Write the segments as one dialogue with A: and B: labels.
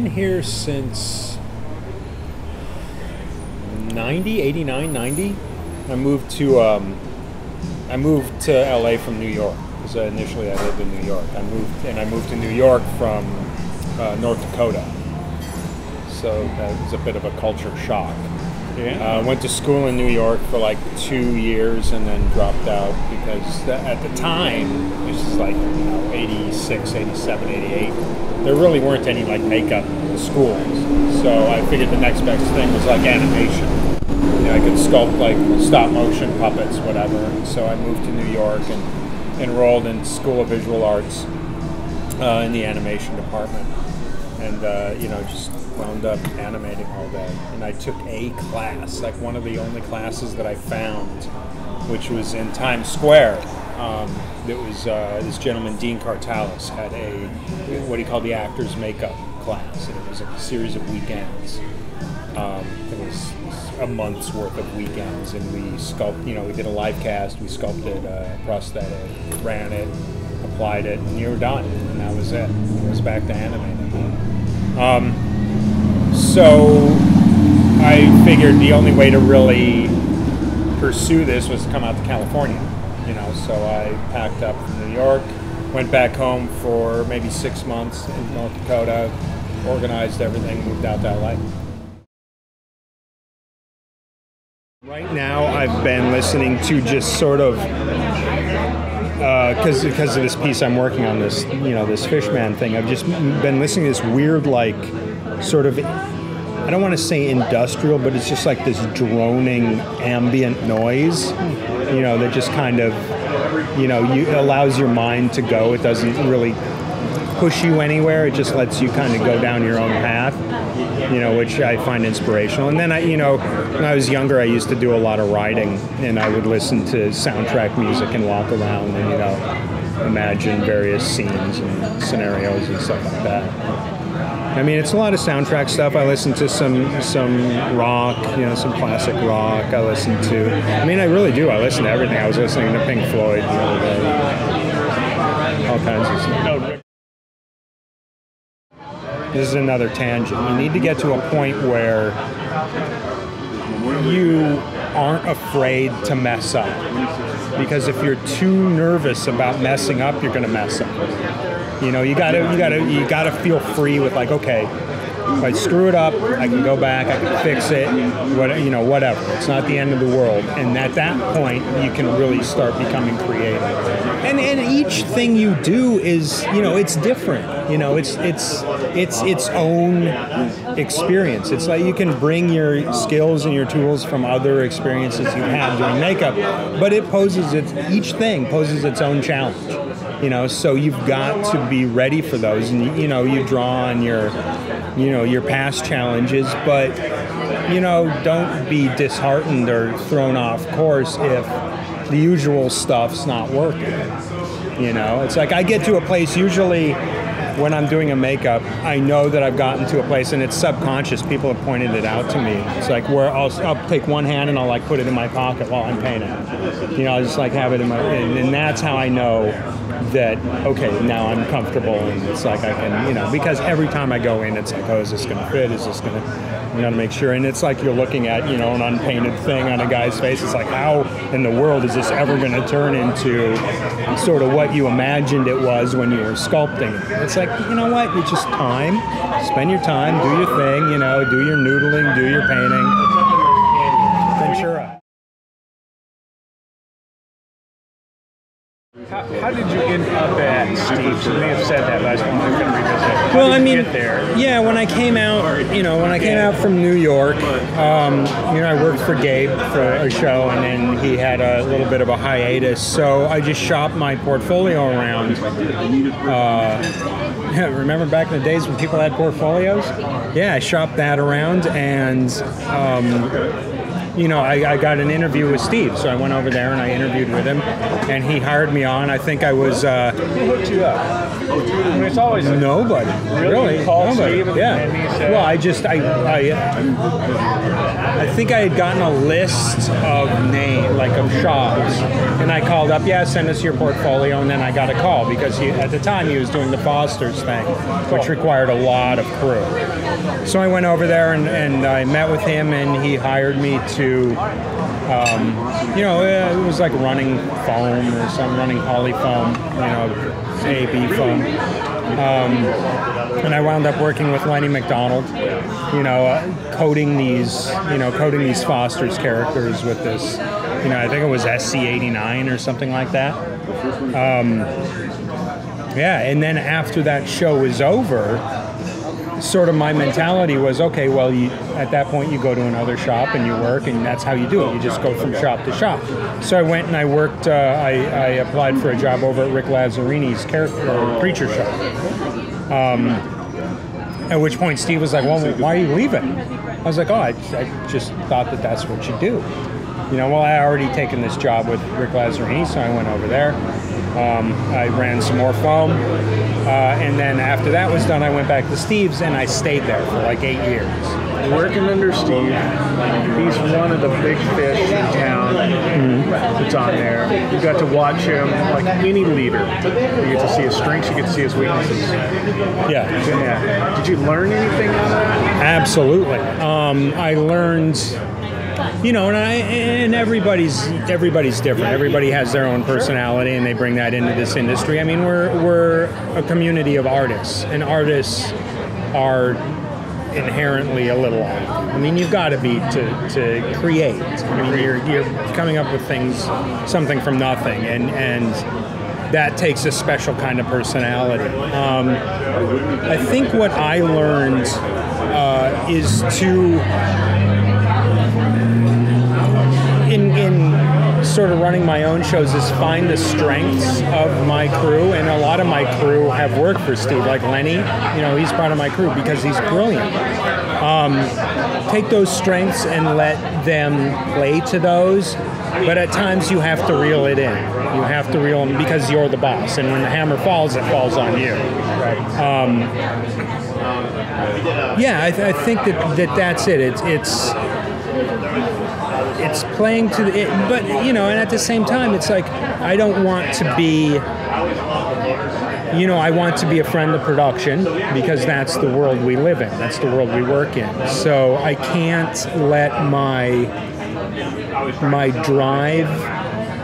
A: been here since 89, 90. I moved to LA from New York because initially I lived in New York. I moved to New York from North Dakota. So that was a bit of a culture shock.
B: Yeah.
A: Went to school in New York for like 2 years and then dropped out because at the time, this is like 86, 87, 88, there really weren't any like makeup schools. So I figured the next best thing was like animation. I could sculpt like stop motion puppets, whatever. And so I moved to New York and enrolled in School of Visual Arts in the animation department. And, just wound up animating all day. And I took a class, like one of the only classes that I found, which was in Times Square. It was this gentleman, Dean Cartalis, had what he called the actor's makeup class. And it was a series of weekends. It was a month's worth of weekends. And we we did a live cast, we sculpted a prosthetic, ran it, applied it, and you were done. And that was it. It was back to animating. So I figured the only way to really pursue this was to come out to California, so I packed up from New York, went back home for maybe 6 months in North Dakota, organized everything, moved out to LA. Right now I've been listening to just sort of because of this piece I'm working on, this this Fishman thing, I've just been listening to this weird, like, sort of, I don't want to say industrial, but it's just like this droning ambient noise, that just kind of, allows your mind to go. It doesn't really push you anywhere. It just lets you kind of go down your own path, which I find inspirational. And then when I was younger, I used to do a lot of writing, and I would listen to soundtrack music and walk around and, imagine various scenes and scenarios and stuff like that. I mean, it's a lot of soundtrack stuff. I listen to some rock, some classic rock. I really do. I listen to everything. I was listening to Pink Floyd the other day. All kinds of stuff. This is another tangent. You need to get to a point where you aren't afraid to mess up. Because if you're too nervous about messing up, you're going to mess up. You gotta feel free with, like, okay, if I screw it up, I can go back, I can fix it, whatever. It's not the end of the world. And at that point, you can really start becoming creative. And each thing you do is, it's different. It's its own experience. It's like you can bring your skills and your tools from other experiences you've had doing makeup, but each thing poses its own challenge. So you've got to be ready for those, and you draw on your past challenges, but don't be disheartened or thrown off course if the usual stuff's not working. It's like I get to a place usually when I'm doing a makeup, I know that I've gotten to a place, and it's subconscious. People have pointed it out to me. It's like where I'll take one hand and I'll like put it in my pocket while I'm painting. I'll just like have it in my, and that's how I know that, okay, now I'm comfortable, and it's like I can, because every time I go in, it's like, oh, is this going to fit? Is this going to, make sure. And it's like you're looking at, an unpainted thing on a guy's face. It's like, how in the world is this ever going to turn into sort of what you imagined it was when you were sculpting it? It's like, you know what? It's just time. Spend your time, do your thing, do your noodling, do your painting. Ventura.
B: How did you end up at Steve's? You may have said that, but I just wanted to revisit.
A: Well,
B: How did you get there?
A: Yeah, when I came out, from New York, I worked for Gabe for a show, and then he had a little bit of a hiatus, so I just shopped my portfolio around. Remember back in the days when people had portfolios? Yeah, I shopped that around, and I got an interview with Steve, so I went over there and I interviewed with him, and he hired me on. I think I was
B: Who hooked you up? I mean, it's always
A: nobody. Really?
B: You called
A: Nobody.
B: Steve and
A: Yeah.
B: he said,
A: Well, I think I had gotten a list of of shops, and I called up, send us your portfolio, and then I got a call because at the time he was doing the Foster's thing, which required a lot of crew. So I went over there and I met with him, and he hired me to, it was like running foam or some running polyfoam, AB foam. And I wound up working with Lenny McDonald, coding these Foster's characters with this, I think it was SC89 or something like that. And then after that show was over, sort of my mentality was, okay, well, at that point you go to another shop and you work, and that's how you do it. You just go from shop to shop. So I went and I worked, I applied for a job over at Rick Lazarini's preacher shop. At which point Steve was like, well, why are you leaving? I was like, I just thought that that's what you do. I already taken this job with Rick Lazzarini, so I went over there. I ran some more foam. And then after that was done, I went back to Steve's, and I stayed there for like 8 years.
B: Working under Steve, he's one of the big fish in town that's on there. You got to watch him like any leader. You get to see his strengths, you get to see his weaknesses.
A: Yeah.
B: Did you learn anything on that?
A: Absolutely. I learned, and everybody's different. Everybody has their own personality, and they bring that into this industry. I mean, we're a community of artists, and artists are inherently a little off. I mean, you've got to be to create. I mean, you're coming up with something from nothing, and that takes a special kind of personality. I think what I learned is to, in sort of running my own shows, is find the strengths of my crew, and a lot of my crew have worked for Steve, like Lenny. He's part of my crew because he's brilliant. Take those strengths and let them play to those, but at times you have to reel it in. You have to reel them because you're the boss, and when the hammer falls, it falls on you. I think that's it. It's playing to it, but and at the same time, it's like I don't want to be. I want to be a friend of production because that's the world we live in. That's the world we work in. So I can't let my drive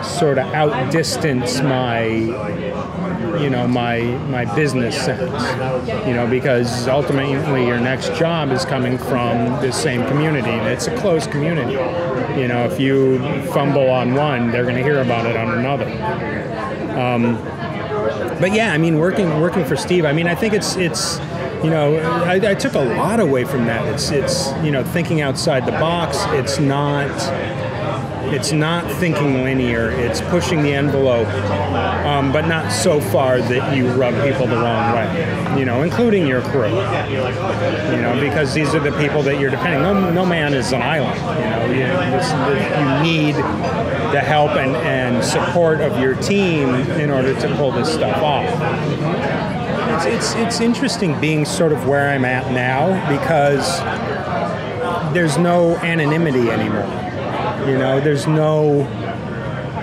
A: sort of outdistance my business sense. Because ultimately your next job is coming from this same community, and it's a close community. If you fumble on one, they're going to hear about it on another. But yeah, I mean, working for Steve, I mean, I think it's I took a lot away from that. It's thinking outside the box. It's not thinking linear. It's pushing the envelope, but not so far that you rub people the wrong way, including your crew, because these are the people that you're depending on. No man is an island, you need the help and support of your team in order to pull this stuff off. It's interesting being sort of where I'm at now because there's no anonymity anymore. There's no,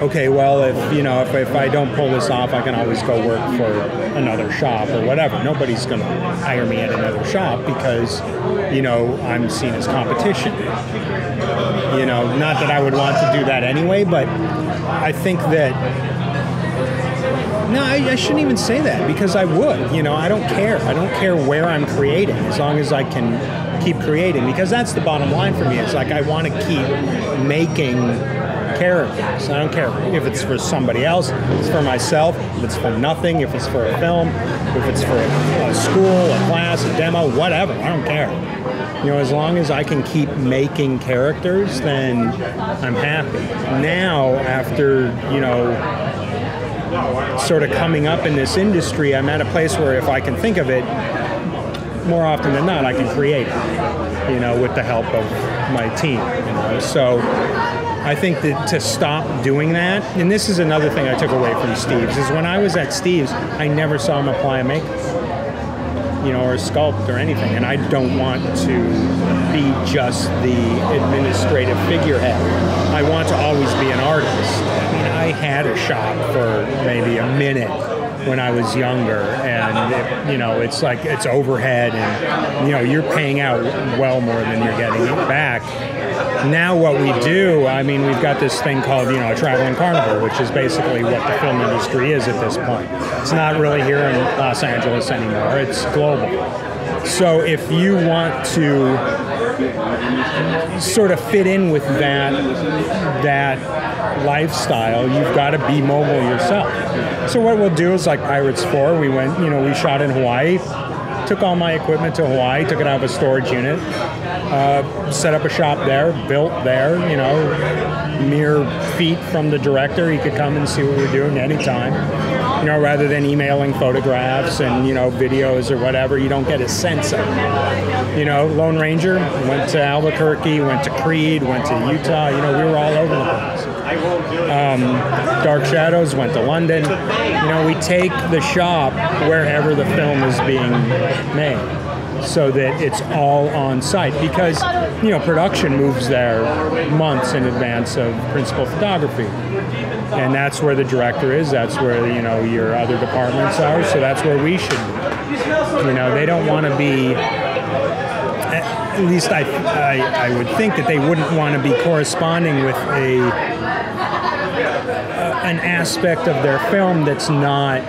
A: okay, well, if I don't pull this off, I can always go work for another shop or whatever. Nobody's going to hire me at another shop because, I'm seen as competition. Not that I would want to do that anyway, but I think that, no, I shouldn't even say that because I would. I don't care. I don't care where I'm creating as long as I can keep creating, because that's the bottom line for me. It's like I want to keep making characters. I don't care if it's for somebody else, if it's for myself, if it's for nothing, if it's for a film, if it's for a school, a class, a demo, whatever. I don't care. As long as I can keep making characters, then I'm happy. Now, after, sort of coming up in this industry, I'm at a place where if I can think of it, more often than not, I can create it, you know, with the help of my team, you know. So I think that to stop doing that, and this is another thing I took away from Steve's, is when I was at Steve's, I never saw him apply a makeup, you know, or sculpt or anything. And I don't want to be just the administrative figurehead. I want to always be an artist. I mean, I had a shop for maybe a minute when I was younger, and it, you know, it's like it's overhead, and you know, you're paying out well more than you're getting back. Now what we do, I mean, we've got this thing called, you know, a traveling carnival, which is basically what the film industry is at this point. It's not really here in Los Angeles anymore, it's global. So if you want to sort of fit in with that lifestyle, you've got to be mobile yourself. So what we'll do is like Pirates 4, we went, you know, we shot in Hawaii, took all my equipment to Hawaii, took it out of a storage unit, set up a shop there, built there, you know, mere feet from the director. He could come and see what we're doing anytime. You know, rather than emailing photographs and, you know, videos or whatever, you don't get a sense of it. You know, Lone Ranger, went to Albuquerque, went to Creed, went to Utah, you know, we were all over the place. Dark Shadows, went to London. You know, we take the shop wherever the film is being made, so that it's all on site, because, you know, production moves there months in advance of principal photography. And that's where the director is, that's where, you know, your other departments are, so that's where we should be. You know, they don't want to be, at least I would think that they wouldn't want to be corresponding with an aspect of their film that's not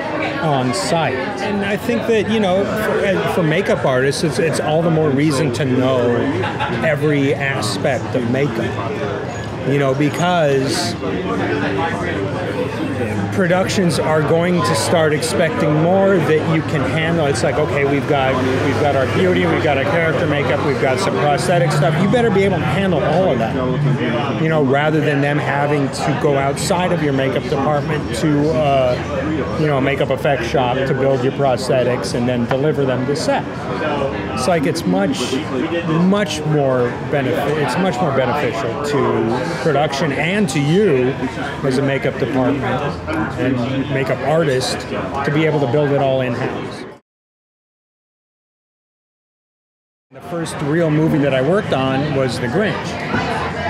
A: on site. And I think that, you know, for makeup artists, it's all the more reason to know every aspect of makeup, you know, because productions are going to start expecting more that you can handle. It's like, okay, we've got our beauty, we've got our character makeup, we've got some prosthetic stuff. You better be able to handle all of that, you know, rather than them having to go outside of your makeup department to, you know, a makeup effects shop to build your prosthetics and then deliver them to set. It's like it's much more beneficial to production and to you as a makeup department and makeup artist to be able to build it all in-house. The first real movie that I worked on was The Grinch,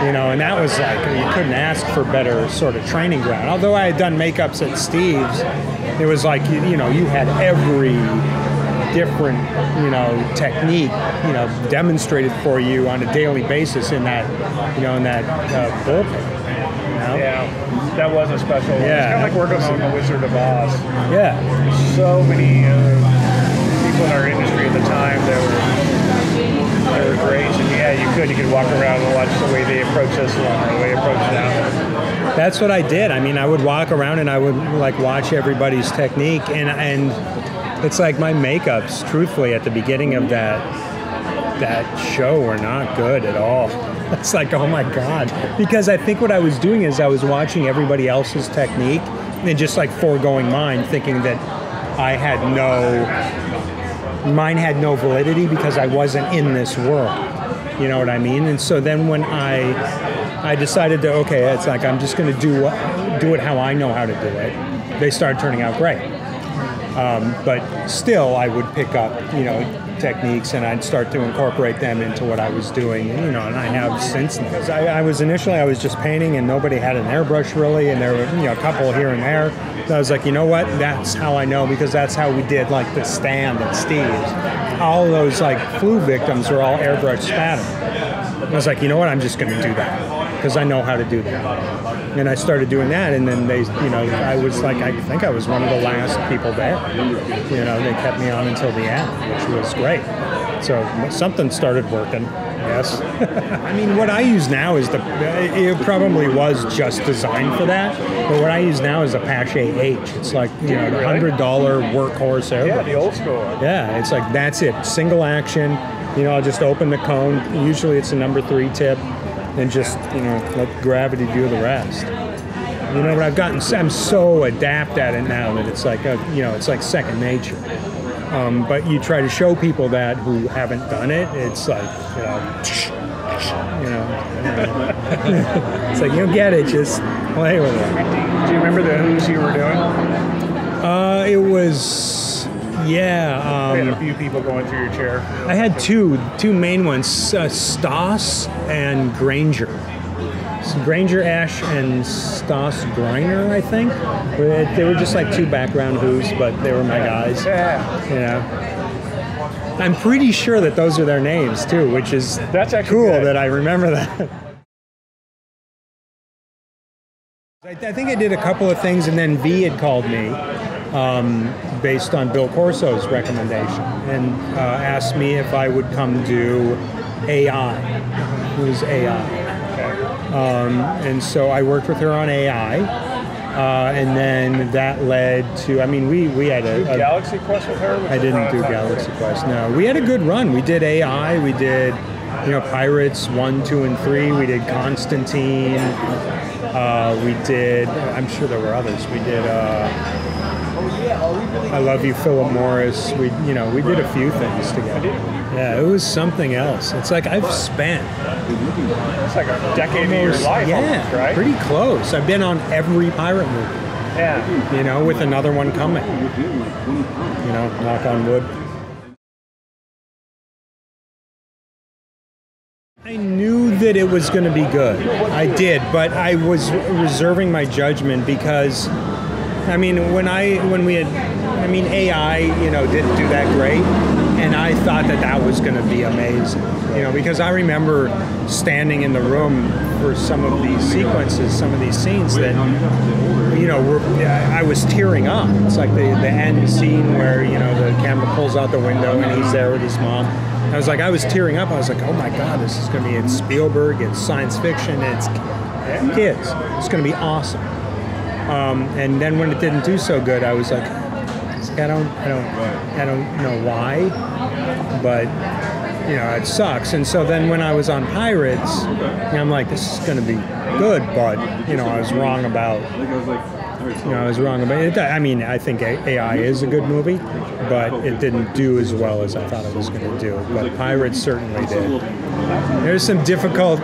A: you know, and that was like, you couldn't ask for better sort of training ground. Although I had done makeups at Steve's, it was like, you know, you had every different, you know, technique, you know, demonstrated for you on a daily basis in that, you know, in that bullpen. You know?
B: Yeah, that was a special one.
A: Yeah,
B: it's kind of like working on The Wizard of Oz.
A: Yeah.
B: So many people in our industry at the time that were great. And yeah, you could walk around and watch the way they approach this one or the way they approach that one.
A: That's what I did. I mean, I would walk around and I would like watch everybody's technique, and it's like my makeups, truthfully, at the beginning of that show were not good at all. It's like, oh my God. Because I think what I was doing is I was watching everybody else's technique and just like foregoing mine, thinking that mine had no validity because I wasn't in this world. You know what I mean? And so then when I decided to, okay, it's like I'm just going to do it how I know how to do it, they started turning out great. But still, I would pick up, you know, techniques and I'd start to incorporate them into what I was doing, you know, and I have since then. I was just painting and nobody had an airbrush really, and there were, you know, a couple here and there. So I was like, you know what, that's how I know, because that's how we did like the stand at Steve's. All those like flu victims were all airbrush spattered. I was like, you know what, I'm just going to do that because I know how to do that. And I started doing that, and then they, you know, I was like, I think I was one of the last people there. You know, they kept me on until the end, which was great. So something started working, yes. I mean, what I use now is it probably was just designed for that, but what I use now is a Apache H. It's like, you know, the $100 workhorse airbrush.
B: Yeah, the old school.
A: Yeah, it's like, that's it, single action. You know, I'll just open the cone. Usually it's a number 3 tip. And just, you know, let gravity do the rest. You know, but I'm so adept at it now that it's like, you know, it's like second nature. But you try to show people that who haven't done it, it's like, it's like, you don't get it, just play with it.
B: Do you remember the who's you were doing?
A: It was,
B: We had a few people going through your chair.
A: I had two main ones, Stas and Granger. Granger Ash and Stas Griner, I think. They were just like two background who's, but they were my guys.
B: Yeah.
A: I'm pretty sure that those are their names too, which is
B: That's actually
A: cool
B: good.
A: that I remember that. I think I did a couple of things, and then V had called me based on Bill Corso's recommendation and asked me if I would come do AI. It was AI. And so I worked with her on AI, and then that led to, I mean, we had a
B: Galaxy Quest with her?
A: I didn't do Galaxy Quest, no. We had a good run. We did AI, we did, Pirates 1, 2, and 3. We did Constantine. We did, I'm sure there were others. We did I Love You, Philip Morris. We did a few things together. Yeah, it was something else. It's like I've spent
B: It's like a decade of your life, almost, right?
A: pretty close. I've been on every pirate movie.
B: Yeah.
A: With another one coming. Knock on wood. I knew that it was going to be good. I did, but I was reserving my judgment because, AI, didn't do that great, and I thought that was going to be amazing. Because I remember standing in the room for some of these sequences, some of these scenes that, I was tearing up. It's like the end scene where, the camera pulls out the window and he's there with his mom. I was tearing up. I was like, oh my God, this is going to be, it's Spielberg, it's science fiction, it's kids. It's going to be awesome. And then when it didn't do so good, I was like, I don't know why, but it sucks. And so then when I was on Pirates, I'm like, this is going to be good, but I was wrong about. it. I think AI is a good movie, but it didn't do as well as I thought it was going to do. But Pirates certainly did. There's some difficult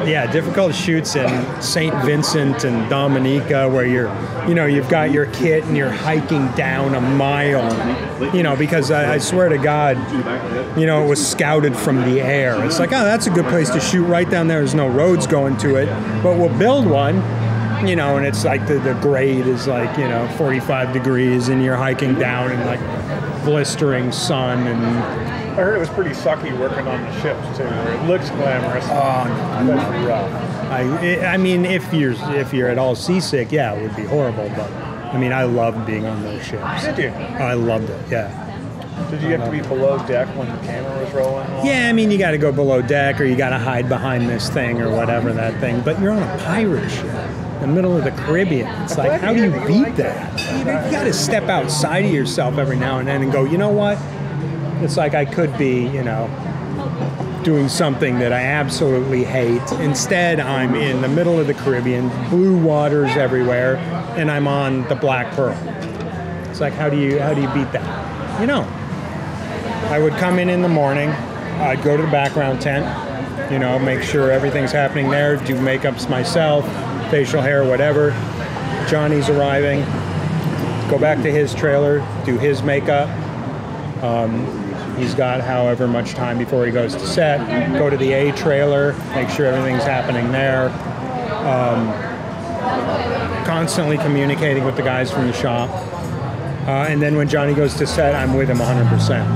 A: shoots in St. Vincent and Dominica where you've got your kit and you're hiking down a mile, because I swear to God, it was scouted from the air. It's like, oh, that's a good place to shoot right down there. There's no roads going to it, but we'll build one. And it's like the grade is like, 45 degrees and you're hiking down in like blistering sun. And
B: I heard it was pretty sucky working on the ships too, where it looks glamorous.
A: Oh, no.
B: But rough.
A: If you're at all seasick, yeah, it would be horrible. But I loved being on those ships.
B: Did you?
A: I loved it, yeah.
B: Did you have to be below deck when the camera was rolling?
A: Yeah, you got to go below deck or you got to hide behind this thing or whatever that thing. But you're on a pirate ship. The middle of the Caribbean. It's like, how do you beat that? You got to step outside of yourself every now and then and go, you know what? It's like I could be, doing something that I absolutely hate. Instead, I'm in the middle of the Caribbean, blue waters everywhere, and I'm on the Black Pearl. It's like, how do you beat that? I would come in the morning. I'd go to the background tent, make sure everything's happening there, do makeups myself, facial hair, whatever. Johnny's arriving. Go back to his trailer, do his makeup. He's got however much time before he goes to set. Go to the A trailer, make sure everything's happening there. Constantly communicating with the guys from the shop. And then when Johnny goes to set, I'm with him 100%.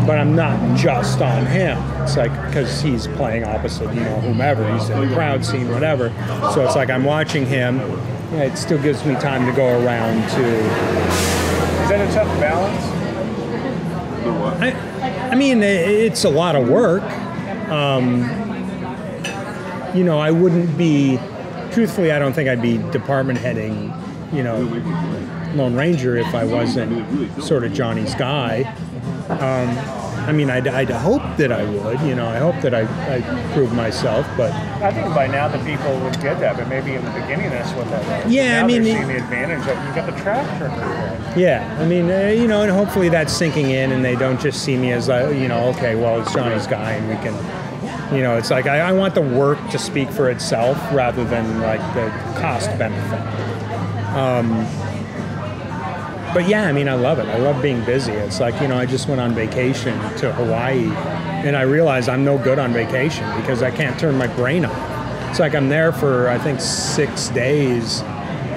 A: But I'm not just on him. It's like, because he's playing opposite, whomever. He's in the crowd scene, whatever. So it's like I'm watching him. Yeah, it still gives me time to go around to...
B: Is that a tough balance?
A: It's a lot of work. I wouldn't be... Truthfully, I don't think I'd be department heading, Lone Ranger if I wasn't sort of Johnny's guy. I mean, I'd hope that I would, you know, I hope that I prove myself, but...
B: I think by now the people would get that, but maybe in the beginning that's what that was.
A: Yeah,
B: now
A: I mean...
B: they're seeing the advantage of you got the track record.
A: Yeah, I mean, you know, and hopefully that's sinking in and they don't just see me as, you know, okay, well, it's Johnny's guy and we can, you know, it's like I want the work to speak for itself rather than like the cost benefit. But yeah, I mean, I love it. I love being busy. It's like, you know, I just went on vacation to Hawaii and I realized I'm no good on vacation because I can't turn my brain off. It's like I'm there for, I think, 6 days.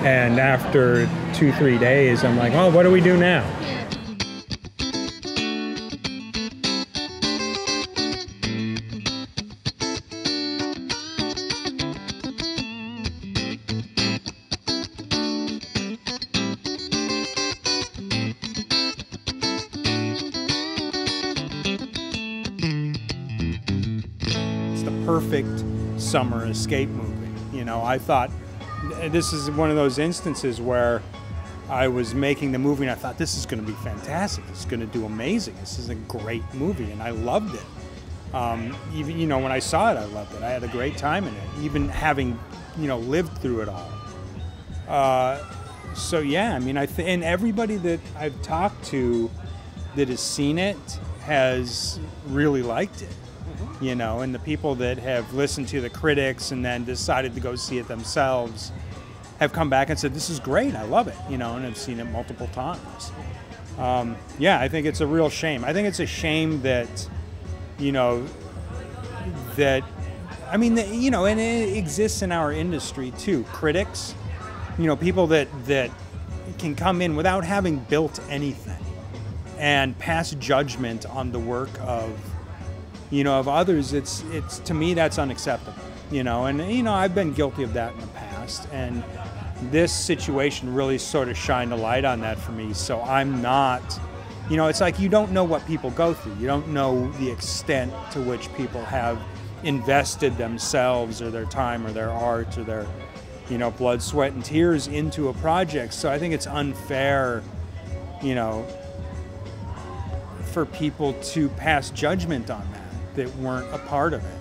A: And after 2-3 days, I'm like, oh, what do we do now? Perfect summer escape movie. You know, I thought this is one of those instances where I was making the movie and I thought this is going to be fantastic. It's going to do amazing. This is a great movie, and I loved it. Even, you know, when I saw it, I loved it. I had a great time in it, even having, you know, lived through it all. So yeah, I mean, and everybody that I've talked to that has seen it has really liked it. You know, and the people that have listened to the critics and then decided to go see it themselves have come back and said, this is great, I love it, you know, and I've seen it multiple times. Yeah, I think it's a real shame. I think it's a shame that, you know, that, I mean, you know, and it exists in our industry too. Critics, you know, people that can come in without having built anything and pass judgment on the work of, you know, of others. It's to me, that's unacceptable, you know, and, you know, I've been guilty of that in the past, and this situation really sort of shined a light on that for me. So I'm not, you know, it's like you don't know what people go through. You don't know the extent to which people have invested themselves or their time or their art or their, you know, blood, sweat, and tears into a project. So I think it's unfair, you know, for people to pass judgment on that weren't a part of it.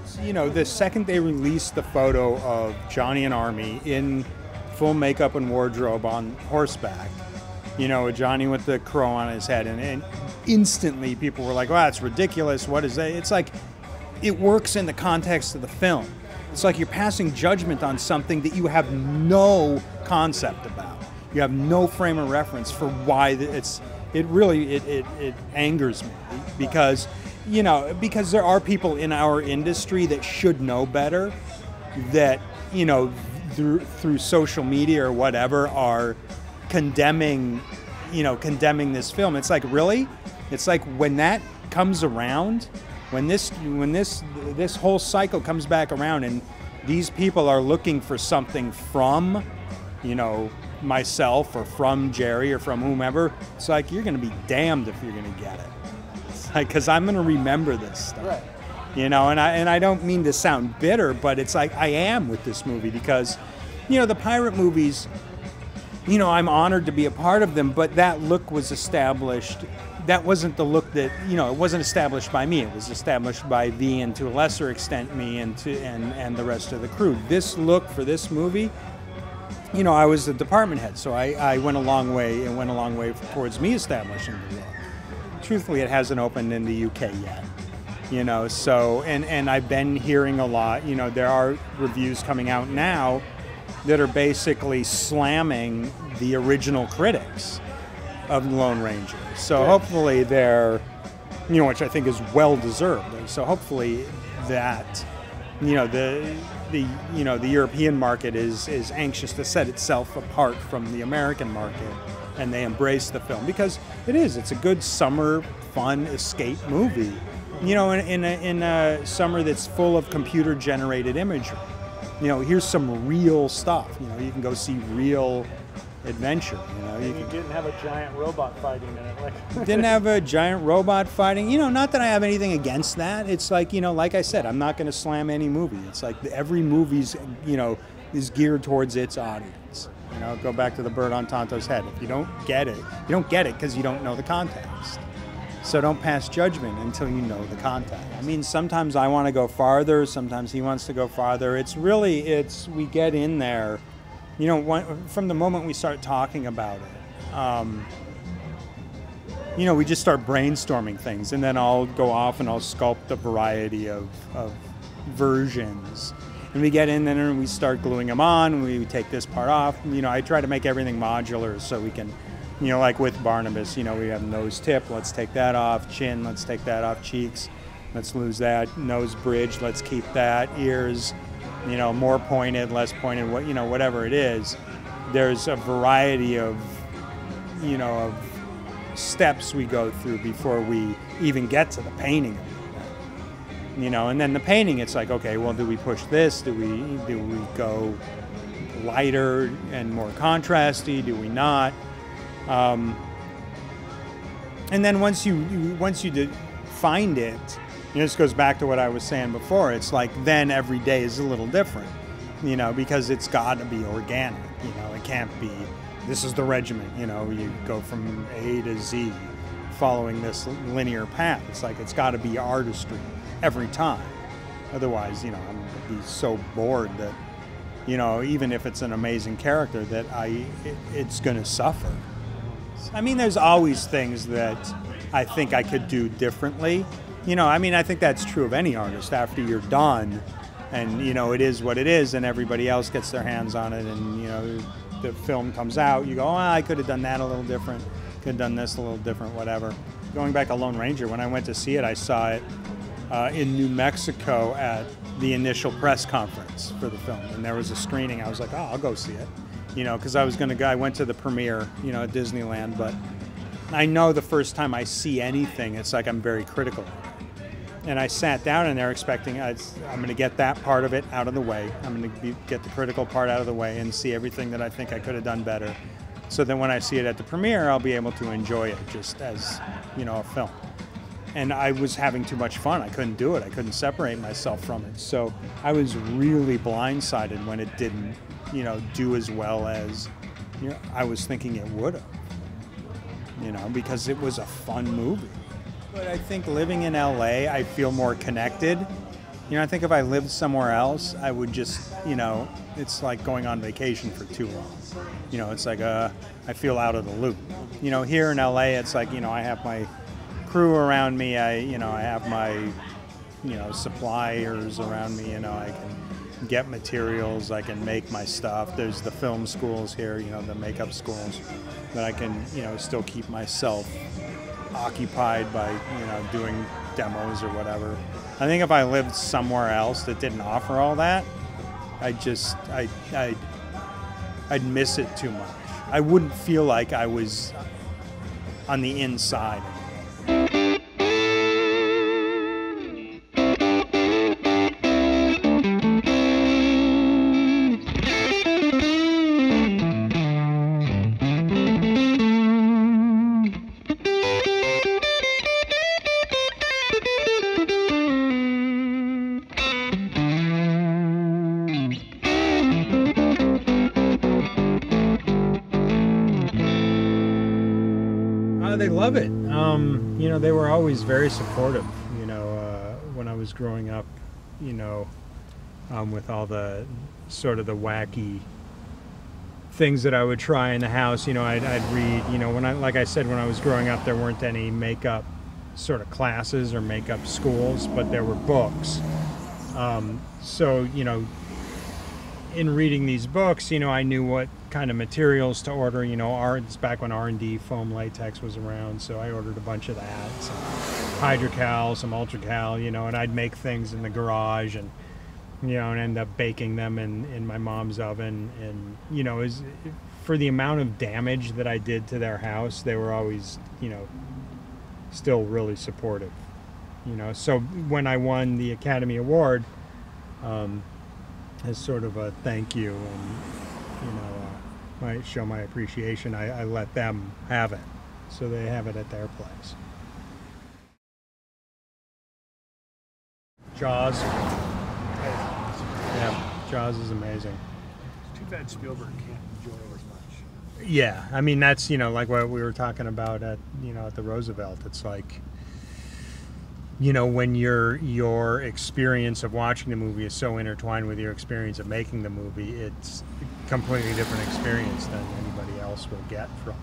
A: So, you know, the second they released the photo of Johnny and Army in full makeup and wardrobe on horseback, you know, Johnny with the crow on his head, and instantly people were like, wow, it's ridiculous, what is that? It's like, it works in the context of the film. It's like you're passing judgment on something that you have no concept about. You have no frame of reference for why it really angers me, because, you know, because there are people in our industry that should know better, that, you know, through social media or whatever are condemning this film. It's like, really? It's like when that comes around, when this whole cycle comes back around and these people are looking for something from, you know, myself or from Jerry or from whomever, it's like, you're going to be damned if you're going to get it. Because I'm going to remember this stuff, right. You know, and I don't mean to sound bitter, but it's like I am with this movie because, you know, the pirate movies, you know, I'm honored to be a part of them, but that look was established. That wasn't the look that, you know, it wasn't established by me. It was established by V and to a lesser extent me and the rest of the crew. This look for this movie, you know, I was the department head, so I went a long way towards me establishing the look. Truthfully, it hasn't opened in the UK yet, you know, so, and I've been hearing a lot, you know, there are reviews coming out now that are basically slamming the original critics of The Lone Ranger. So hopefully they're, you know, which I think is well deserved. So hopefully that, you know, the European market is anxious to set itself apart from the American market, and they embrace the film because it's a good summer fun escape movie, you know, in a summer that's full of computer generated imagery. You know, here's some real stuff. You know, you can go see real adventure. You know,
B: you didn't have a giant robot fighting in it. Like
A: didn't have a giant robot fighting. You know, not that I have anything against that. It's like, you know, like I said, I'm not going to slam any movie. It's like every movie's, you know, is geared towards its audience. You know, go back to the bird on Tonto's head. If you don't get it, you don't get it because you don't know the context. So don't pass judgment until you know the content. I mean, sometimes I want to go farther, sometimes he wants to go farther. We get in there, you know, from the moment we start talking about it. You know, we just start brainstorming things, and then I'll go off and I'll sculpt a variety of versions. And we get in there and we start gluing them on, we take this part off. You know, I try to make everything modular so we can, you know, like with Barnabas, you know, we have nose tip, let's take that off. Chin, let's take that off. Cheeks, let's lose that. Nose bridge, let's keep that. Ears, you know, more pointed, less pointed, what, you know, whatever it is. There's a variety of, you know, of steps we go through before we even get to the painting of it. You know, and then the painting, it's like, okay, well, do we push this? Do we go lighter and more contrasty? Do we not? And then once you find it, you know, this goes back to what I was saying before. It's like then every day is a little different, you know, because it's got to be organic. You know, it can't be, this is the regiment, you know, you go from A to Z following this linear path. It's like it's got to be artistry every time. Otherwise, you know, I'm going to be so bored that, you know, even if it's an amazing character, that it's going to suffer. I mean, there's always things that I think I could do differently. You know, I mean, I think that's true of any artist. After you're done and, you know, it is what it is and everybody else gets their hands on it and, you know, the film comes out, you go, oh, I could have done that a little different, could have done this a little different, whatever. Going back to Lone Ranger, when I went to see it, I saw it in New Mexico at the initial press conference for the film. And there was a screening. I was like, oh, I'll go see it. You know, because I was going to go, I went to the premiere, you know, at Disneyland, but I know the first time I see anything, it's like I'm very critical of it. And I sat down and they're expecting, I'm going to get that part of it out of the way. I'm going to get the critical part out of the way and see everything that I think I could have done better. So that when I see it at the premiere, I'll be able to enjoy it just as, you know, a film. And I was having too much fun. I couldn't do it. I couldn't separate myself from it. So I was really blindsided when it didn't, you know, do as well as, you know, I was thinking it would have. You know, because it was a fun movie. But I think living in LA, I feel more connected. You know, I think if I lived somewhere else, I would just, you know, it's like going on vacation for too long. You know, it's like I feel out of the loop. You know, here in LA, it's like, you know, I have my crew around me. I have my, you know, suppliers around me. You know, I can get materials. I can make my stuff. There's the film schools here, you know, the makeup schools, that I can, you know, still keep myself occupied by, you know, doing demos or whatever. I think if I lived somewhere else that didn't offer all that, I'd miss it too much. I wouldn't feel like I was on the inside. They love it. You know, they were always very supportive, you know, when I was growing up, you know, with all the sort of the wacky things that I would try in the house. You know, I'd read, you know, like I said, when I was growing up, there weren't any makeup sort of classes or makeup schools, but there were books. So, you know, in reading these books, you know, I knew what kind of materials to order. You know, it's back when R&D foam latex was around, so I ordered a bunch of that, some hydrocal, some ultracal, you know, and I'd make things in the garage and, you know, and end up baking them in my mom's oven. And, you know, for the amount of damage that I did to their house, they were always, you know, still really supportive, you know. So when I won the Academy Award, as sort of a thank you and, you know, show my appreciation, I let them have it. So they have it at their place. Jaws. Yeah, Jaws is amazing.
B: It's too bad Spielberg can't enjoy it as much.
A: Yeah, I mean, that's, you know, like what we were talking about at, you know, at the Roosevelt. It's like, you know, when your experience of watching the movie is so intertwined with your experience of making the movie, it's a completely different experience than anybody else will get from it.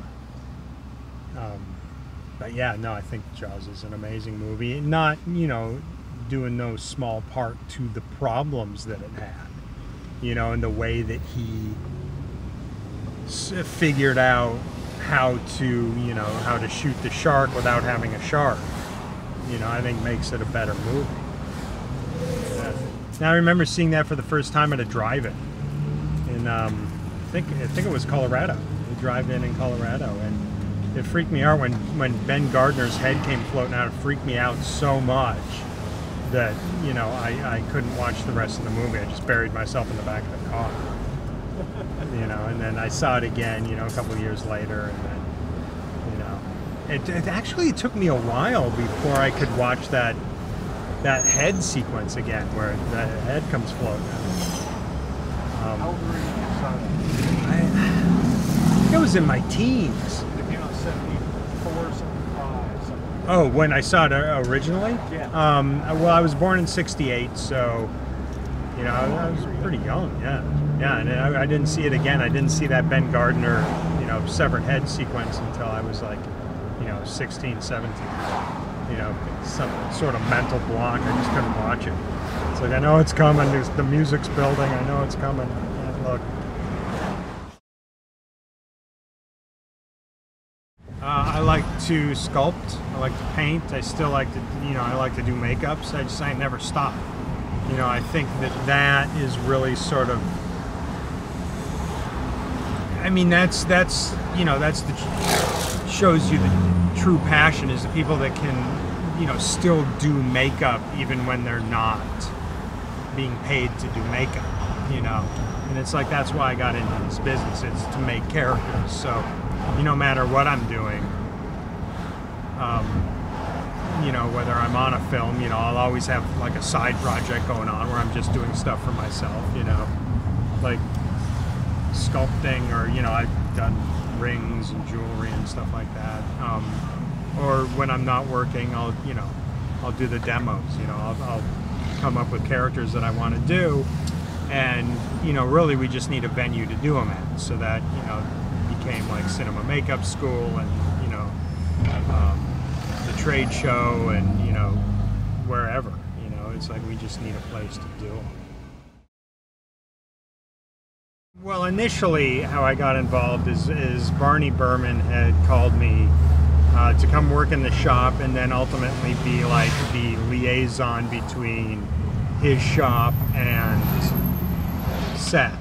A: But yeah, no, I think Jaws is an amazing movie. Not, you know, doing no small part to the problems that it had, you know, and the way that he figured out how to shoot the shark without having a shark. You know, I think makes it a better movie. Now I remember seeing that for the first time at a drive-in in I think it was Colorado. A drive-in in Colorado, and it freaked me out when Ben Gardner's head came floating out. It freaked me out so much that, you know, I couldn't watch the rest of the movie. I just buried myself in the back of the car. You know, and then I saw it again, you know, a couple of years later, and then, you know, it actually took me a while before I could watch that head sequence again, where the head comes floating out.
B: How old were you when you saw that?
A: I think I was in my teens.
B: It came out 74, 75, something.
A: Oh, when I saw it originally?
B: Yeah.
A: Well, I was born in '68, so, you know, I was pretty young, yeah. Yeah, and I didn't see it again. I didn't see that Ben Gardner, you know, severed head sequence until I was like, you know, 16, 17. You know, some sort of mental block. I just couldn't watch it. It's like, I know it's coming. The music's building. I know it's coming. I can't look. I like to sculpt. I like to paint. I still like to, you know, I like to do makeups. I never stop. You know, I think that is really sort of, I mean, that's you know, that's shows you the true passion is the people that can, you know, still do makeup even when they're not being paid to do makeup, you know. And it's like, that's why I got into this business. It's to make characters. So, no matter what I'm doing, you know, whether I'm on a film, you know, I'll always have like a side project going on where I'm just doing stuff for myself, you know, like sculpting, or, you know, I've done rings and jewelry and stuff like that. Or when I'm not working, I'll do the demos, you know, I'll come up with characters that I want to do, and, you know, really we just need a venue to do them at, so that, you know, it became like cinema makeup school, and, you know, the trade show, and, you know, wherever, you know, it's like we just need a place to do them. Well, initially, how I got involved is Barney Berman had called me to come work in the shop, and then ultimately be like the liaison between his shop and set.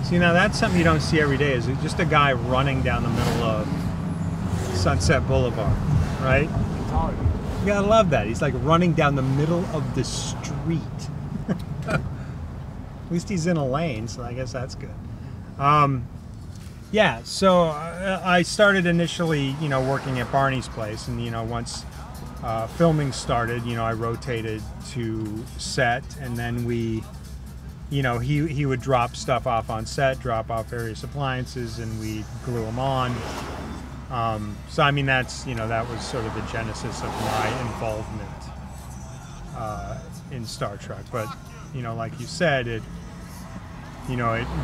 A: See, now that's something you don't see every day, is just a guy running down the middle of Sunset Boulevard, right? You gotta love that. He's like running down the middle of the street. At least he's in a lane, so I guess that's good. Yeah, so I started initially, you know, working at Barney's place, and, you know, once filming started, you know, I rotated to set, and then we, you know, he would drop stuff off on set, drop off various appliances, and we glue them on. So, I mean, that's, you know, that was sort of the genesis of my involvement in Star Trek. But, you know, like you said, it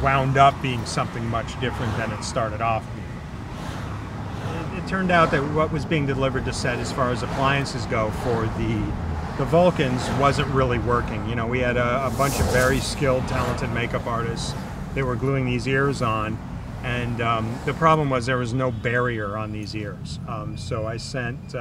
A: wound up being something much different than it started off being. It turned out that what was being delivered to set as far as appliances go for the Vulcans wasn't really working. You know, we had a bunch of very skilled, talented makeup artists that were gluing these ears on, and the problem was there was no barrier on these ears. So I sent,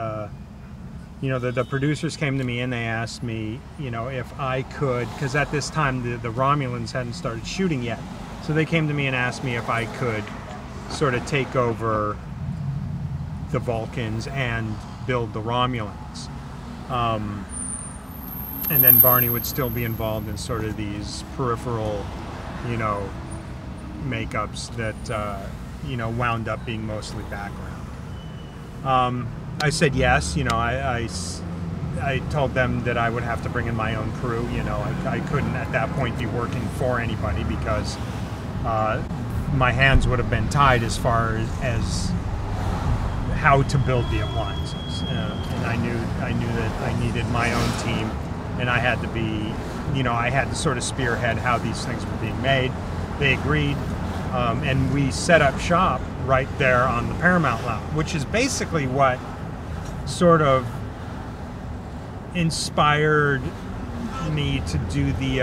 A: you know, the producers came to me and they asked me, you know, if I could, because at this time the Romulans hadn't started shooting yet. So they came to me and asked me if I could sort of take over the Vulcans and build the Romulans. And then Barney would still be involved in sort of these peripheral, you know, makeups that, you know, wound up being mostly background. I said yes. You know, I told them that I would have to bring in my own crew. You know, I couldn't at that point be working for anybody, because my hands would have been tied as far as how to build the appliances. and I knew that I needed my own team, and I had to be, I had to sort of spearhead how these things were being made. They agreed, and we set up shop right there on the Paramount lot, which is basically what sort of inspired me to do the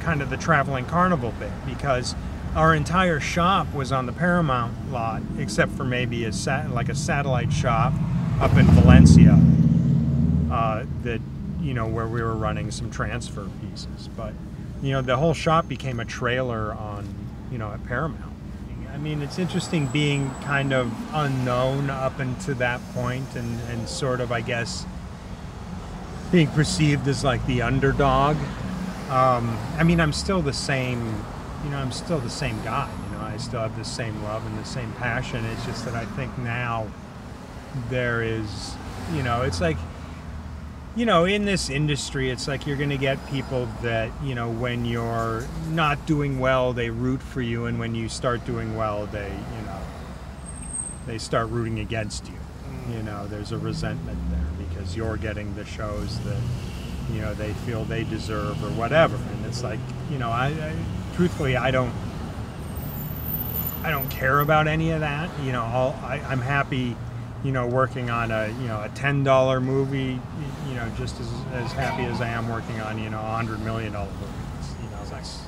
A: kind of the traveling carnival bit, because our entire shop was on the Paramount lot, except for maybe a satellite shop up in Valencia that where we were running some transfer pieces. But the whole shop became a trailer on at Paramount. I mean, it's interesting being kind of unknown up until that point, and sort of, I guess, being perceived as like the underdog. I mean, I'm still the same, I'm still the same guy. I still have the same love and the same passion. It's just that I think now there is, it's like, in this industry, it's like you're going to get people that, when you're not doing well, they root for you, and when you start doing well, they start rooting against you. There's a resentment there because you're getting the shows that, they feel they deserve or whatever. And it's like, I truthfully, I don't care about any of that. I'm happy, working on a $10 movie, just as happy as I am working on, a $100 million movie. It's,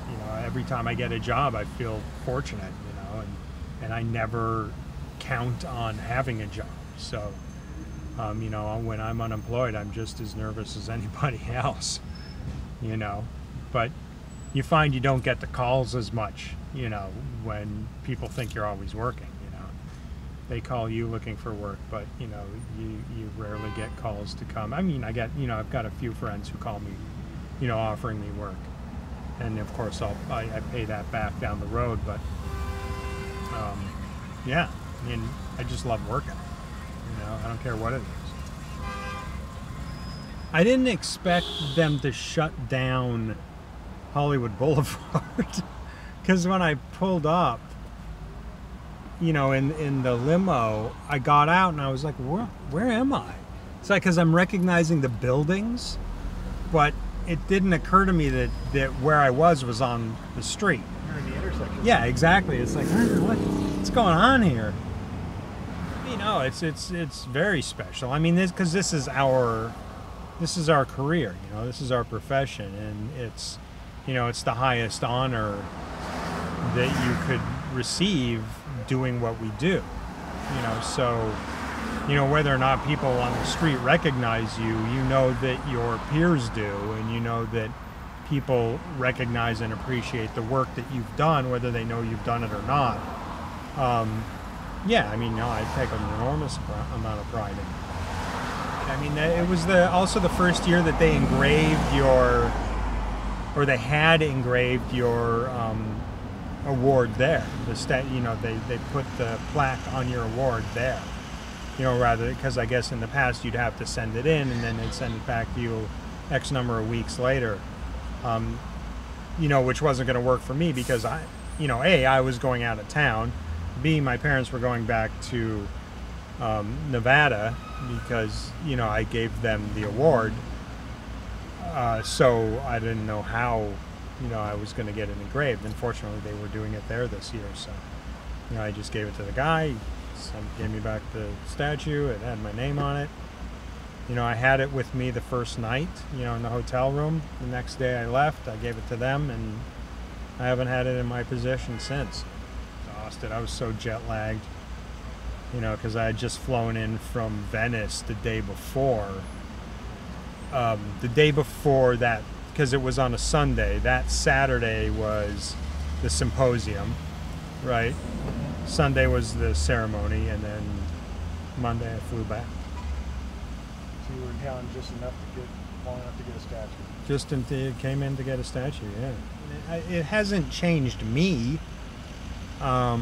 A: every time I get a job, I feel fortunate, and I never count on having a job. So, when I'm unemployed, I'm just as nervous as anybody else, but you find you don't get the calls as much, when people think you're always working. They call you looking for work, but you rarely get calls to come. I mean, I've got a few friends who call me, offering me work, and of course I pay that back down the road. But yeah, I mean, I just love working. I don't care what it is. I didn't expect them to shut down Hollywood Boulevard, because when I pulled up, in the limo, I got out and I was like, where am I? It's like, because I'm recognizing the buildings, but it didn't occur to me that where I was on the street.
B: You're in the intersection.
A: Yeah, exactly. It's like, what's going on here? It's very special. I mean, this is our career. This is our profession, and it's the highest honor that you could receive doing what we do. So whether or not people on the street recognize you, that your peers do, and that people recognize and appreciate the work that you've done, whether they know you've done it or not. Yeah, I mean, I take an enormous amount of pride in it. I mean, it was also the first year that they had engraved your award there. They put the plaque on your award there. Rather, because I guess in the past you'd have to send it in and then they'd send it back to you X number of weeks later. Which wasn't going to work for me because I was going out of town. B, my parents were going back to Nevada because I gave them the award. So I didn't know how I was going to get it engraved. Unfortunately, they were doing it there this year, so I just gave it to the guy. He gave me back the statue. It had my name on it. I had it with me the first night, in the hotel room. The next day I left, I gave it to them, and I haven't had it in my possession since. Exhausted. I was so jet lagged, because I had just flown in from Venice the day before. The day before that, because it was on a Sunday. That Saturday was the symposium, right? Sunday was the ceremony, and then Monday I flew back.
B: So you were in town just long enough to get a statue.
A: Just came in to get a statue, yeah. It hasn't changed me. I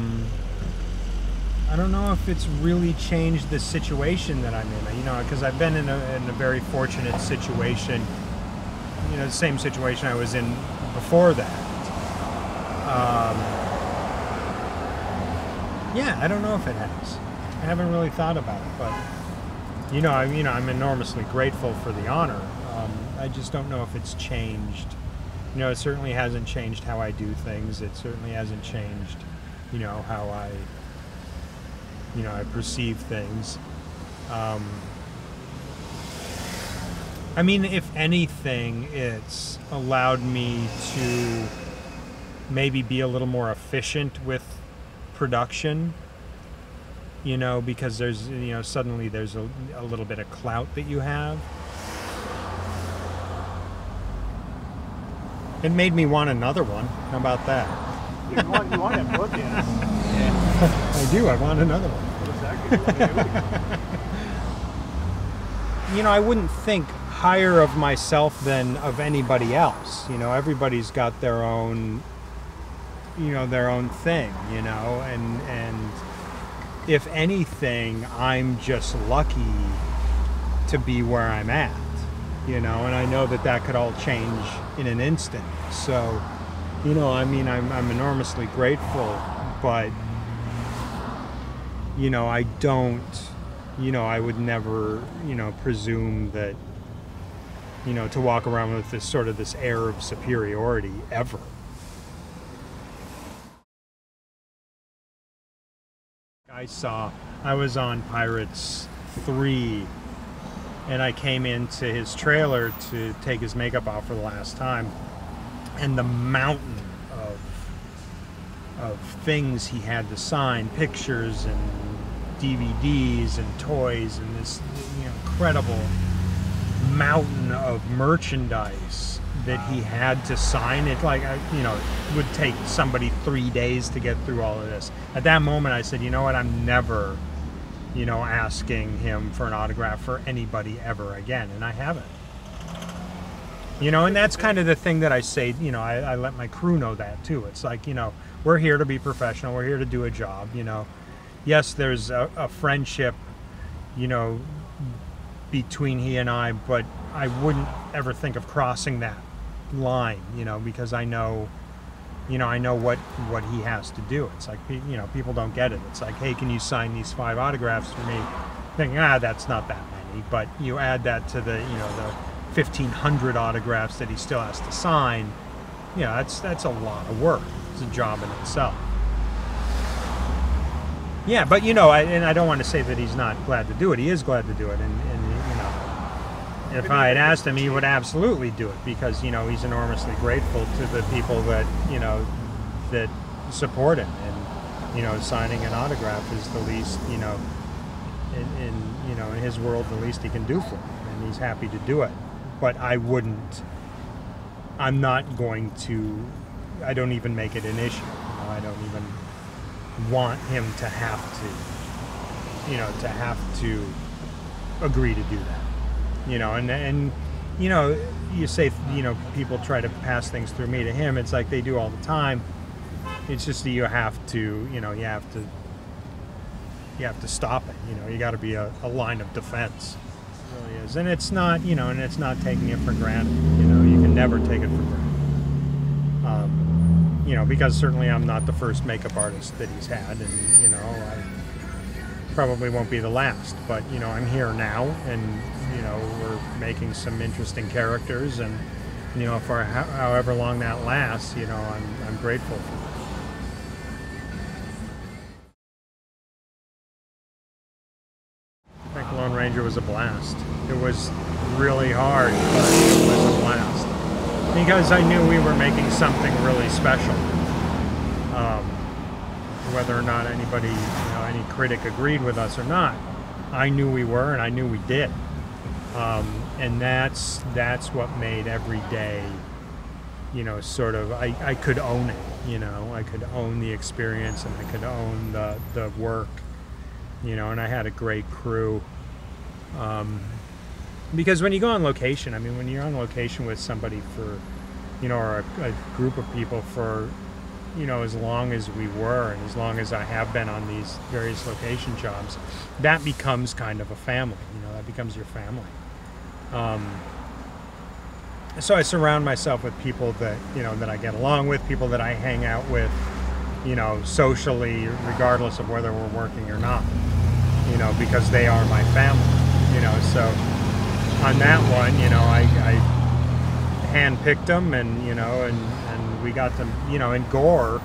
A: don't know if it's really changed the situation that I'm in, because I've been in a very fortunate situation, the same situation I was in before that. Yeah, I don't know if it has. I haven't really thought about it, but I'm enormously grateful for the honor. I just don't know if it's changed. It certainly hasn't changed how I do things. It certainly hasn't changed, how I perceive things. If anything, it's allowed me to maybe be a little more efficient with production, because there's, suddenly there's a little bit of clout that you have. It made me want another one. How about that?
B: You want that book in?
A: Yeah. I do. I want another one.
B: What does that get?
A: I wouldn't think higher of myself than of anybody else. Everybody's got their own, their own thing, and if anything, I'm just lucky to be where I'm at, and I know that could all change in an instant. So, I'm enormously grateful, but, I don't, I would never, presume that, to walk around with this air of superiority ever. I was on Pirates 3, and I came into his trailer to take his makeup off for the last time, and the mountain of things he had to sign, pictures and DVDs and toys, and this incredible mountain of merchandise that he had to sign. It would take somebody 3 days to get through all of this. At that moment I said, I'm never asking him for an autograph for anybody ever again, and I haven't. And that's kind of the thing that I say, I let my crew know that too. It's like, we're here to be professional, we're here to do a job, Yes, there's a friendship, between he and I, but I wouldn't ever think of crossing that line, because I know what he has to do. It's like, people don't get it. It's like, hey, can you sign these 5 autographs for me? Thinking, that's not that many, but you add that to the 1,500 autographs that he still has to sign. That's a lot of work. It's a job in itself. Yeah, but I don't want to say that he's not glad to do it. He is glad to do it, and if I had asked him, he would absolutely do it, because he's enormously grateful to the people that that support him, and signing an autograph is the least in his world, the least he can do for him, and he's happy to do it. But I'm not going to. I don't even make it an issue. I don't even want him to have to agree to do that, and you say, people try to pass things through me to him. It's like they do all the time. It's just that you have to stop it. You got to be a line of defense. It really is, and it's not, and it's not taking it for granted. You can never take it for granted. Because certainly I'm not the first makeup artist that he's had, and I probably won't be the last. But I'm here now, and we're making some interesting characters, and for however long that lasts, I'm grateful for that. I think Lone Ranger was a blast. It was really hard, but it was a blast, because I knew we were making something really special. Whether or not anybody, any critic agreed with us or not, I knew we were, and I knew we did. And that's what made every day, I could own it, I could own the experience, and I could own the work, and I had a great crew. Because when you go on location, when you're on location with somebody for, or a group of people for, as long as we were, and as long as I have been on these various location jobs, that becomes kind of a family, that becomes your family. So I surround myself with people that, that I get along with, people that I hang out with, socially, regardless of whether we're working or not, because they are my family. You know, so on that one, you know, I hand-picked them, and you know, and we got them, you know, and Gore,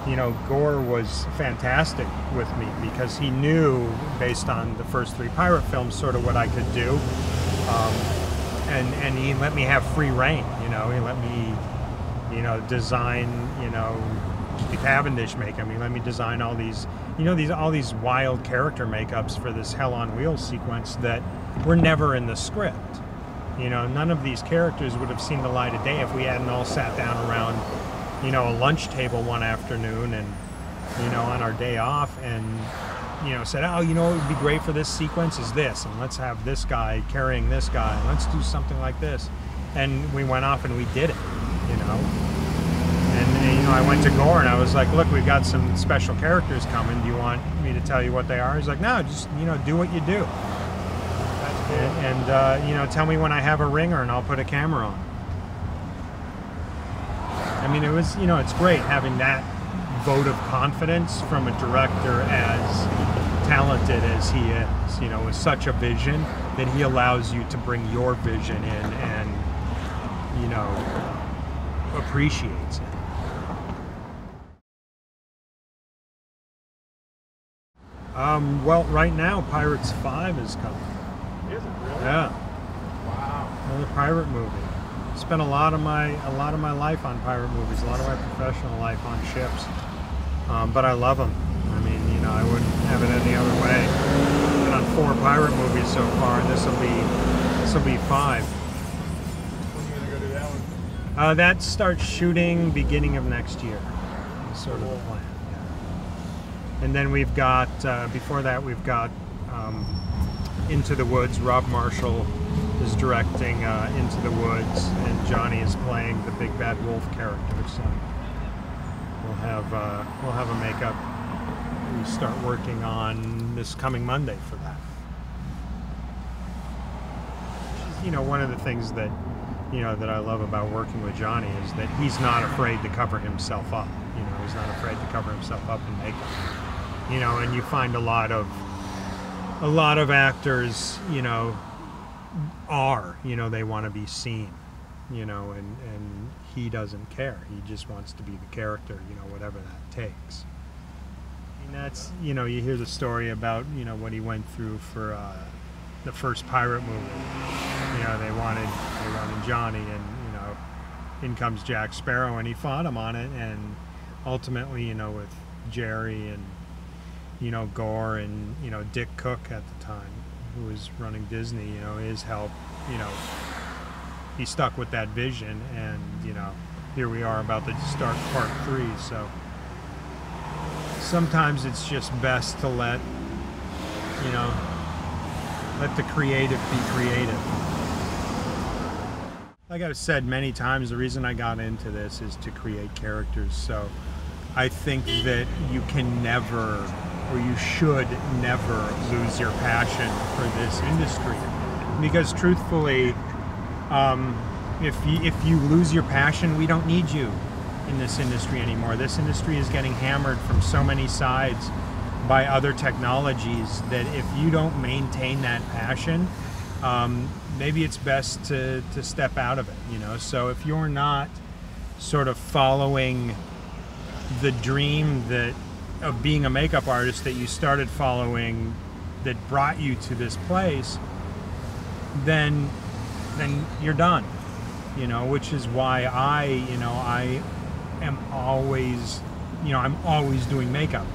A: you know, Gore was fantastic with me because he knew, based on the first 3 pirate films, sort of what I could do, and he let me have free reign. You know, he let me, you know, design, you know, Keith Cavendish make them. He let me design all these, you know, all these wild character makeups for this Hell on Wheels sequence that were never in the script. You know, none of these characters would have seen the light of day if we hadn't all sat down around, you know, a lunch table one afternoon and, you know, on our day off, and, you know, said, oh, you know, what would be great for this sequence is this, and let's have this guy carrying this guy, and let's do something like this. And we went off and we did it, you know. And, you know, I went to Gore and I was like, look, we've got some special characters coming. Do you want me to tell you what they are? He's like, no, just, you know, do what you do. And you know, tell me when I have a ringer and I'll put a camera on. I mean, it was, you know, it's great having that vote of confidence from a director as talented as he is, you know, with such a vision that he allows you to bring your vision in and, you know, appreciates it. Well, right now, Pirates 5 is coming.
B: Is it really?
A: Yeah.
B: Wow.
A: Another pirate movie. Spent a lot of my life on pirate movies, a lot of my professional life on ships. But I love them. I mean, you know, I wouldn't have it any other way. I've been on 4 pirate movies so far, and this will be 5.
B: When are you gonna go do that one?
A: That starts shooting beginning of next year. Is sort of the plan. Yeah. And then we've got before that we've got Into the Woods. Rob Marshall is directing Into the Woods, and Johnny is playing the big bad wolf character. So we'll have a makeup we start working on this coming Monday for that. Which is, you know, one of the things that, you know, that I love about working with Johnny is that he's not afraid to cover himself up. You know, he's not afraid to cover himself up in makeup. You know, and you find a lot of actors, you know, you know, they want to be seen, you know, and he doesn't care. He just wants to be the character, you know, whatever that takes. And that's, you know, you hear the story about, you know, what he went through for the first pirate movie. You know, they wanted Johnny, and, you know, in comes Jack Sparrow, and he fought him on it, and ultimately, you know, with Jerry and, you know, Gore and, you know, Dick Cook at the time, who was running Disney, you know, his help, you know, he stuck with that vision, and, you know, here we are about to start part 3. So sometimes it's just best to let the creative be creative. Like I've said many times, the reason I got into this is to create characters. So I think that you can never, or you should never, lose your passion for this industry, because truthfully, if you lose your passion, we don't need you in this industry anymore. This industry is getting hammered from so many sides by other technologies that if you don't maintain that passion, maybe it's best to step out of it, you know. So if you're not sort of following the dream of being a makeup artist that you started following, that brought you to this place, then you're done, you know. Which is why I am always, you know, I'm always doing makeup,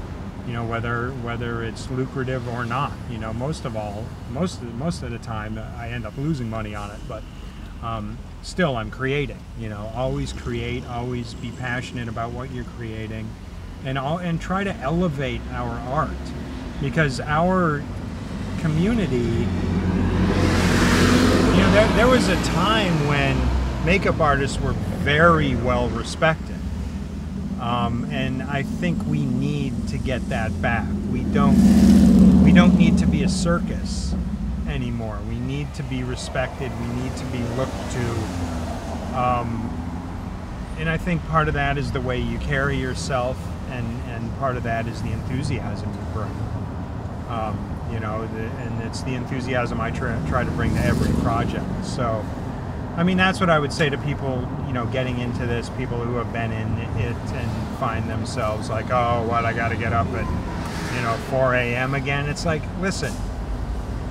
A: you know, whether it's lucrative or not. You know, most of the time I end up losing money on it, but still I'm creating, you know. Always create, always be passionate about what you're creating, and try to elevate our art, because our community, you know, there was a time when makeup artists were very well respected. And I think we need to get that back. We don't need to be a circus anymore. We need to be respected. We need to be looked to. And I think part of that is the way you carry yourself, and part of that is the enthusiasm you bring. you know, and it's the enthusiasm I try to bring to every project. So, I mean, that's what I would say to people, you know, getting into this, people who have been in it and find themselves like, oh, what, I got to get up at, you know, 4 a.m. again. It's like, listen,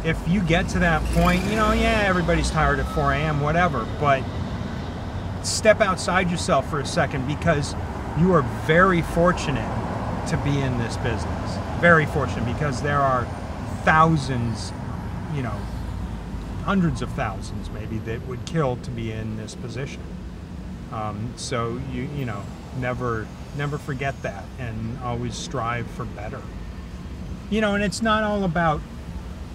A: if you get to that point, you know, yeah, everybody's tired at 4 a.m., whatever, but step outside yourself for a second, because you are very fortunate to be in this business. Very fortunate, because there are thousands, you know, hundreds of thousands maybe, that would kill to be in this position. So you know, never forget that, and always strive for better. You know, and it's not all about,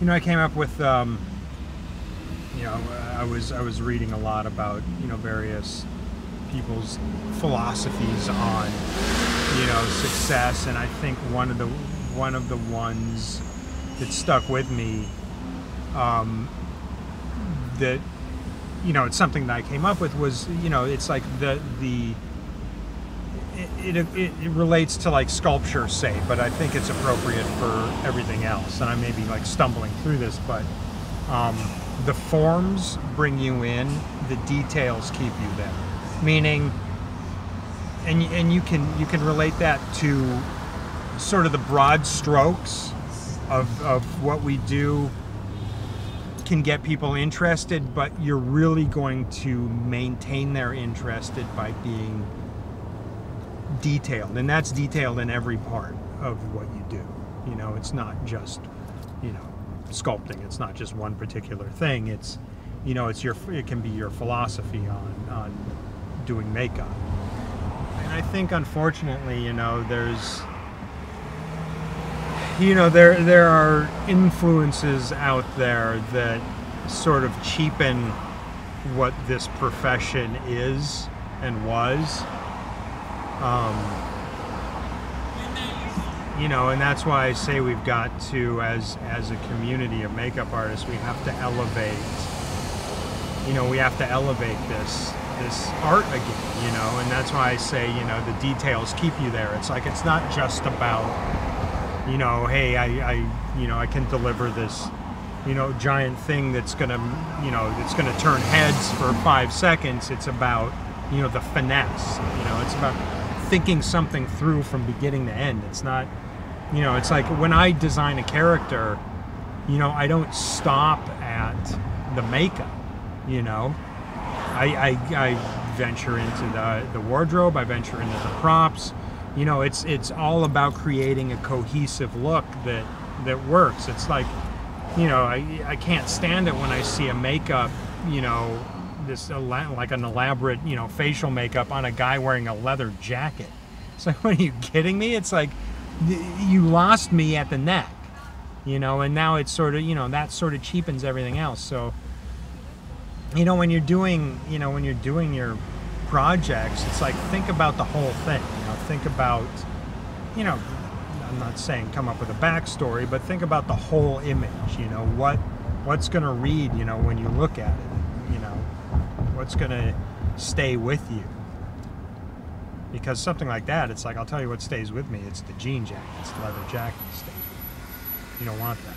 A: you know, I came up with, you know, I was reading a lot about, you know, various people's philosophies on, you know, success, and I think one of the ones that stuck with me, that, you know, it's something that I came up with, was, you know, it's like it relates to like sculpture, say, but I think it's appropriate for everything else. And I may be like stumbling through this, but the forms bring you in, the details keep you there. Meaning, and you can relate that to sort of the broad strokes of what we do can get people interested, but you're really going to maintain their interest by being detailed, and that's detailed in every part of what you do. You know, it's not just, you know, sculpting. It's not just one particular thing. It's, you know, it can be your philosophy on doing makeup. And I think, unfortunately, you know, there are influences out there that sort of cheapen what this profession is and was. You know, and that's why I say we've got to, as a community of makeup artists, we have to elevate, you know, we have to elevate this art again, you know, and that's why I say, you know, the details keep you there. It's like, it's not just about, you know, hey, I can deliver this, you know, giant thing that's gonna, you know, it's gonna turn heads for 5 seconds. It's about, you know, the finesse, you know, it's about thinking something through from beginning to end. It's not, you know, it's like when I design a character, you know, I don't stop at the makeup, you know. I venture into the wardrobe, I venture into the props. You know, it's all about creating a cohesive look that works. It's like, you know, I can't stand it when I see a makeup, you know, like an elaborate, you know, facial makeup on a guy wearing a leather jacket. It's like, what, are you kidding me? It's like, you lost me at the neck, you know, and now it's sort of, you know, that sort of cheapens everything else. So, you know, when you're doing your projects, it's like, think about the whole thing, you know, think about, you know, I'm not saying come up with a backstory, but think about the whole image, you know, what's going to read, you know, when you look at it, you know, what's going to stay with you. Because something like that, it's like, I'll tell you what stays with me, it's the jean jacket, it's the leather jacket that stays with me. You don't want that.